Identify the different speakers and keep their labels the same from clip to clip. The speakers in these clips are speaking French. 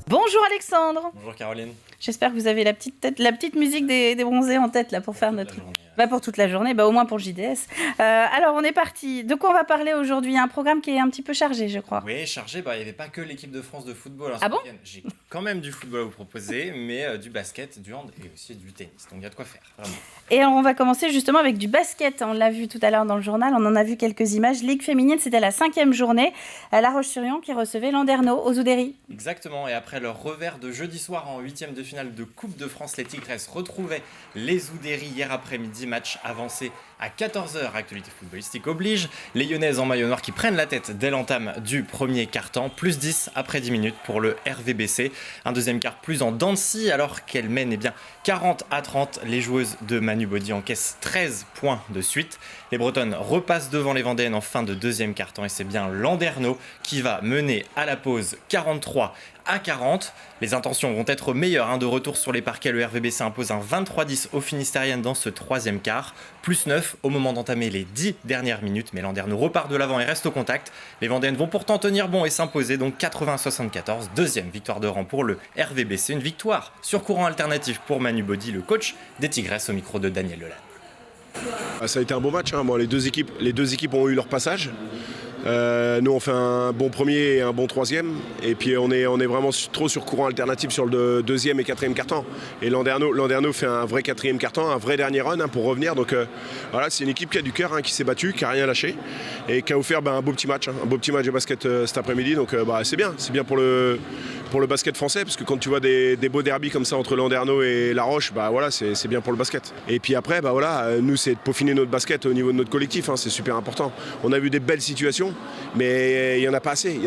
Speaker 1: Bonjour Alexandre.
Speaker 2: Bonjour Caroline.
Speaker 1: J'espère que vous avez la petite musique des bronzés en tête là pour faire notre... pour toute la journée, au moins pour le JDS. Alors on est parti. De quoi on va parler aujourd'hui? Un programme qui est un petit peu chargé, je crois.
Speaker 2: Oui, chargé. Il n'y avait pas que l'équipe de France de football.
Speaker 1: Ah bon?
Speaker 2: J'ai quand même du football à vous proposer, mais du basket, du hand et aussi du tennis. Donc il y a de quoi faire, vraiment.
Speaker 1: Et alors, on va commencer justement avec du basket. On l'a vu tout à l'heure dans le journal, on en a vu quelques images. Ligue féminine, c'était la 5e journée. La Roche-sur-Yon qui recevait Landerneau aux Oudéry.
Speaker 2: Exactement. Et après leur revers de jeudi soir en 8e de finale de Coupe de France, les Tigresses retrouvaient les Oudéry hier après-midi. Match avancé à 14h. Actualité footballistique oblige. Les Lyonnaises en maillot noir qui prennent la tête dès l'entame du premier quart-temps. Plus 10 après 10 minutes pour le RVBC. Un deuxième quart plus en dents de scie alors qu'elle mène 40-30. Les joueuses de Manu Body encaissent 13 points de suite. Les Bretonnes repassent devant les Vendéennes en fin de deuxième quart-temps et c'est bien Landerneau qui va mener à la pause 43-40. Les intentions vont être meilleures. De retour sur les parquets, le RVBC impose un 23-10 aux Finistériennes dans ce troisième quart. Plus 9 au moment d'entamer les 10 dernières minutes. Mais Landerneau repart de l'avant et reste au contact. Les Vendéennes vont pourtant tenir bon et s'imposer donc 80-74. Deuxième victoire de rang pour le RVBC. Une victoire sur courant alternatif pour Manu Body, le coach des Tigresses, au micro de Daniel Lelanne.
Speaker 3: Ça a été un beau match. Bon, les deux équipes ont eu leur passage. Nous on fait un bon premier et un bon troisième et puis on est vraiment trop sur courant alternatif sur le deuxième et quatrième quart-temps et Landerneau fait un vrai quatrième quart-temps, un vrai dernier run pour revenir, donc voilà, c'est une équipe qui a du cœur, qui s'est battue, qui a rien lâché et qui a offert un beau petit match de basket cet après-midi, donc c'est bien pour le basket français, parce que quand tu vois des beaux derbys comme ça entre Landerneau et La Roche, voilà, c'est bien pour le basket. Et puis après, nous c'est de peaufiner notre basket au niveau de notre collectif, c'est super important. On a vu des belles situations, mais il n'y en a pas assez.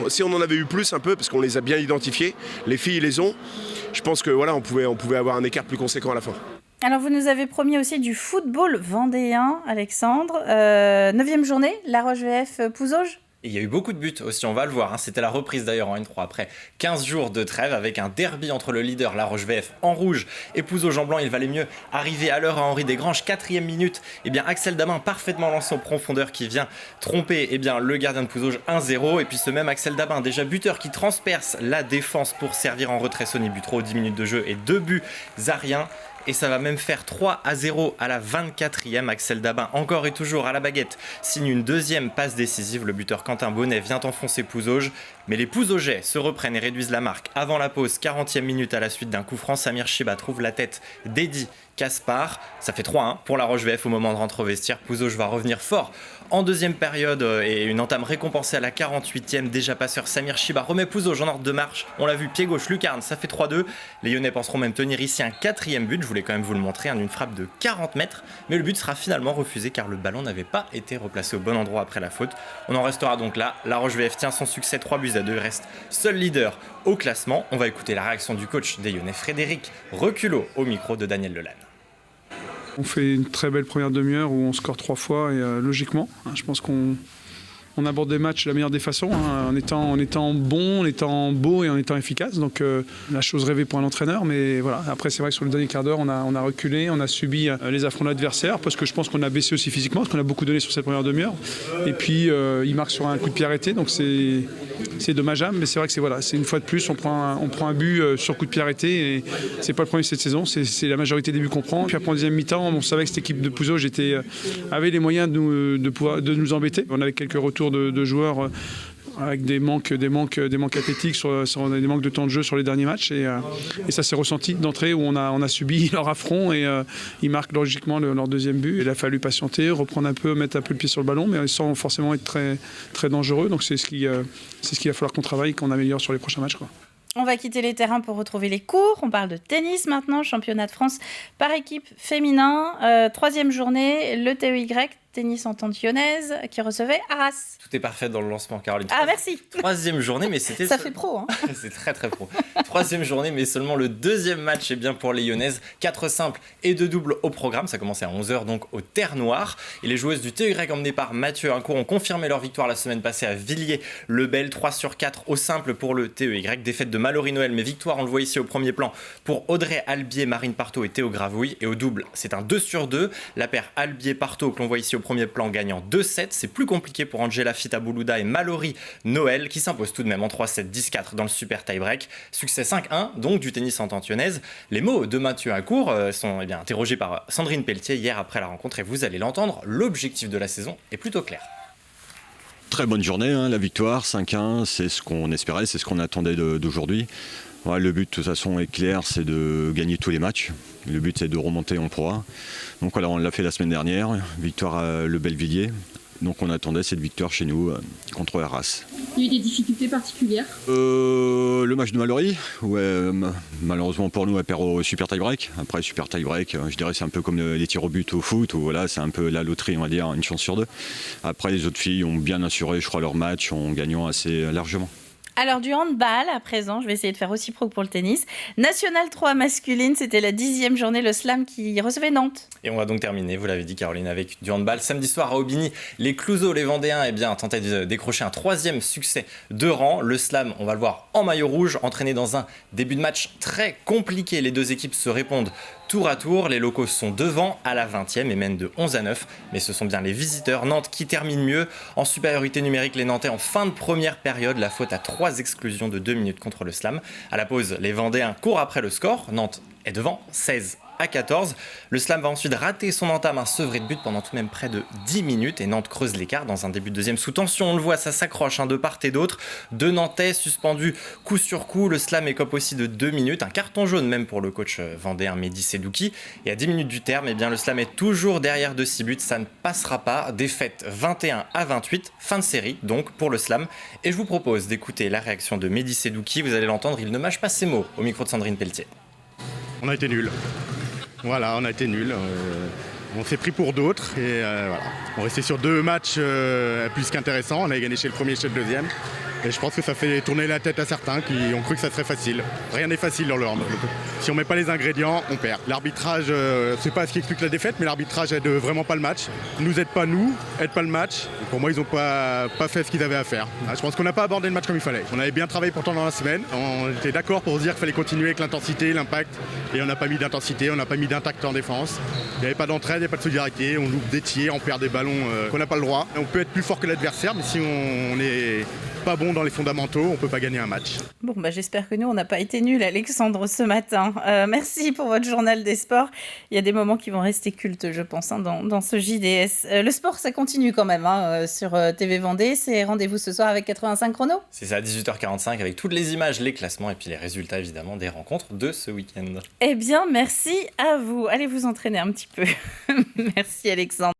Speaker 3: Si on en avait eu plus un peu, parce qu'on les a bien identifiés, les filles les ont, je pense que voilà, on pouvait avoir un écart plus conséquent à la fin.
Speaker 1: Alors vous nous avez promis aussi du football vendéen, Alexandre. 9e journée, La Roche VF Pouzauges.
Speaker 2: Et il y a eu beaucoup de buts aussi, on va le voir. C'était la reprise d'ailleurs en N3 après 15 jours de trêve avec un derby entre le leader La Roche VF en rouge et Pouzauges en blanc. Il valait mieux arriver à l'heure à Henri Desgranges. 4e minute, Axel Damin parfaitement lancé en profondeur qui vient tromper le gardien de Pouzauges 1-0. Et puis ce même Axel Damin, déjà buteur, qui transperce la défense pour servir en retrait Sonny Butro aux 10 minutes de jeu et 2 buts à rien. Et ça va même faire 3-0 à la 24e. Axel Damin, encore et toujours à la baguette, signe une deuxième passe décisive. Le buteur Quentin Bonnet vient enfoncer Pouzauges. Mais les Pouzaugais se reprennent et réduisent la marque. Avant la pause, 40e minute à la suite d'un coup franc, Samir Chiba trouve la tête d'Eddy Caspar. Ça fait 3-1 pour la Roche VF au moment de rentrer au vestiaire. Pouzauges va revenir fort en deuxième période et une entame récompensée à la 48e. Déjà passeur, Samir Chiba remet Pouzauges en ordre de marche. On l'a vu, pied gauche, lucarne, ça fait 3-2. Les Lyonnais penseront même tenir ici un 4e but. Je voulais quand même vous le montrer, une frappe de 40 mètres. Mais le but sera finalement refusé car le ballon n'avait pas été replacé au bon endroit après la faute. On en restera donc là. La Roche VF tient son succès 3-2. Reste seul leader au classement. On va écouter la réaction du coach des Lyonnais, Frédéric Reculot, au micro de Daniel Lelanne.
Speaker 4: On fait une très belle première demi-heure où on score 3 fois et logiquement, je pense qu'on aborde des matchs de la meilleure des façons, en étant bon, en étant beau et en étant efficace. Donc la chose rêvée pour un entraîneur, mais voilà. Après c'est vrai que sur le dernier quart d'heure, on a reculé, on a subi les affronts de l'adversaire parce que je pense qu'on a baissé aussi physiquement, parce qu'on a beaucoup donné sur cette première demi-heure. Et puis il marque sur un coup de pied arrêté, donc c'est dommageable, mais c'est vrai que c'est une fois de plus, on prend un but sur coup de pied arrêté et c'est pas le premier de cette saison, c'est la majorité des buts qu'on prend. Puis après en deuxième mi-temps, on savait que cette équipe de Pouzauges avait les moyens de nous embêter. On avait quelques retours de joueurs avec des manques athlétiques, des manques de temps de jeu sur les derniers matchs et ça s'est ressenti d'entrée où on a subi leur affront et ils marquent logiquement leur deuxième but. Il a fallu patienter, reprendre mettre un peu le pied sur le ballon, mais sans forcément être très, très dangereux. Donc c'est ce qu'il va falloir qu'on travaille, qu'on améliore sur les prochains matchs, quoi.
Speaker 1: On va quitter les terrains pour retrouver les cours. On parle de tennis maintenant, championnat de France par équipe féminin. 3e journée, le TEY, tennis entente lyonnaise, qui recevait Arras.
Speaker 2: Tout est parfait dans le lancement, Caroline.
Speaker 1: Ah, merci.
Speaker 2: 3e journée, mais c'était...
Speaker 1: Ça fait pro, hein.
Speaker 2: C'est très très pro. 3e journée, mais seulement le 2e match pour les Lyonnaises. 4 simples et 2 doubles au programme. Ça commençait à 11h donc au Terre Noire. Et les joueuses du TEY emmenées par Mathieu Incourt ont confirmé leur victoire la semaine passée à Villiers-le-Bel. 3/4 au simple pour le TEY. Défaite de Mallory Noël, mais victoire, on le voit ici au premier plan, pour Audrey Albier, Marine Partot et Théo Gravouille. Et au double, c'est un 2/2. La paire Albier-Partot que l'on voit ici au premier plan gagnant 2-7. C'est plus compliqué pour Angela Fitaboulouda et Mallory Noël qui s'imposent tout de même en 3-7, 10-4 dans le super tie-break. Succès 5-1 donc du tennis antantionnaise. Les mots de Mathieu Hacourt sont interrogés par Sandrine Pelletier hier après la rencontre et vous allez l'entendre, l'objectif de la saison est plutôt clair.
Speaker 5: Très bonne journée, la victoire, 5-1, c'est ce qu'on espérait, c'est ce qu'on attendait d'aujourd'hui. Ouais, le but de toute façon est clair, c'est de gagner tous les matchs. Le but c'est de remonter en Pro A. Donc voilà, on l'a fait la semaine dernière, victoire à Le Belvilliers. Donc on attendait cette victoire chez nous contre Arras.
Speaker 6: Il y a eu des difficultés particulières
Speaker 5: Le match de Mallory, malheureusement pour nous, elle perd au super tie-break. Après super tie-break, je dirais c'est un peu comme les tirs au but au foot, où voilà, c'est un peu la loterie, on va dire, une chance sur deux. Après les autres filles ont bien assuré, je crois, leur match en gagnant assez largement.
Speaker 1: Alors du handball à présent, je vais essayer de faire aussi pro que pour le tennis. National 3 masculine, c'était la 10e journée, le slam qui recevait Nantes.
Speaker 2: Et on va donc terminer, vous l'avez dit Caroline, avec du handball. Samedi soir à Aubigny, les Clouseaux, les Vendéens, tentaient de décrocher un 3e succès de rang. Le slam, on va le voir en maillot rouge, entraîné dans un début de match très compliqué. Les deux équipes se répondent tour à tour, les locaux sont devant à la 20e et mènent de 11-9. Mais ce sont bien les visiteurs Nantes qui terminent mieux. En supériorité numérique, les Nantais en fin de première période, la faute à 3 exclusions de 2 minutes contre le slam. À la pause, les Vendéens courent après le score. Nantes est devant 16-14. Le slam va ensuite rater son entame, un sevré de but pendant tout de même près de 10 minutes et Nantes creuse l'écart dans un début de deuxième sous tension. On le voit, ça s'accroche de part et d'autre. Deux Nantais suspendus coup sur coup. Le slam écope aussi de 2 minutes. Un carton jaune même pour le coach vendéen Mehdi Sedouki. Et à 10 minutes du terme, le slam est toujours derrière de 6 buts. Ça ne passera pas. Défaite 21-28. Fin de série donc pour le slam. Et je vous propose d'écouter la réaction de Mehdi Sedouki. Vous allez l'entendre, il ne mâche pas ses mots au micro de Sandrine Pelletier.
Speaker 7: On a été nuls. Voilà, on a été nuls. On s'est pris pour d'autres et voilà. On restait sur 2 matchs plus qu'intéressants. On avait gagné chez le premier et chez le deuxième. Et je pense que ça fait tourner la tête à certains qui ont cru que ça serait facile. Rien n'est facile dans le hand. Si on met pas les ingrédients, on perd. L'arbitrage, c'est pas ce qui explique la défaite, mais l'arbitrage aide vraiment pas le match. Nous aide pas le match. Et pour moi, ils ont pas fait ce qu'ils avaient à faire. Je pense qu'on n'a pas abordé le match comme il fallait. On avait bien travaillé pourtant dans la semaine. On était d'accord pour se dire qu'il fallait continuer avec l'intensité, l'impact. Et on n'a pas mis d'intensité, on n'a pas mis d'impact en défense. Il n'y avait pas d'entraide, il n'y avait pas de solidarité. On loupe des tirs, on perd des ballons qu'on n'a pas le droit. On peut être plus fort que l'adversaire, mais si on est pas bon dans les fondamentaux, on peut pas gagner un match.
Speaker 1: Bon, j'espère que nous, on n'a pas été nuls, Alexandre, ce matin. Merci pour votre journal des sports. Il y a des moments qui vont rester cultes, je pense, dans ce JDS. Le sport, ça continue quand même sur TV Vendée. C'est rendez-vous ce soir avec 85 chrono. C'est
Speaker 2: ça, à 18h45, avec toutes les images, les classements et puis les résultats, évidemment, des rencontres de ce week-end.
Speaker 1: Eh bien, merci à vous. Allez vous entraîner un petit peu. Merci, Alexandre.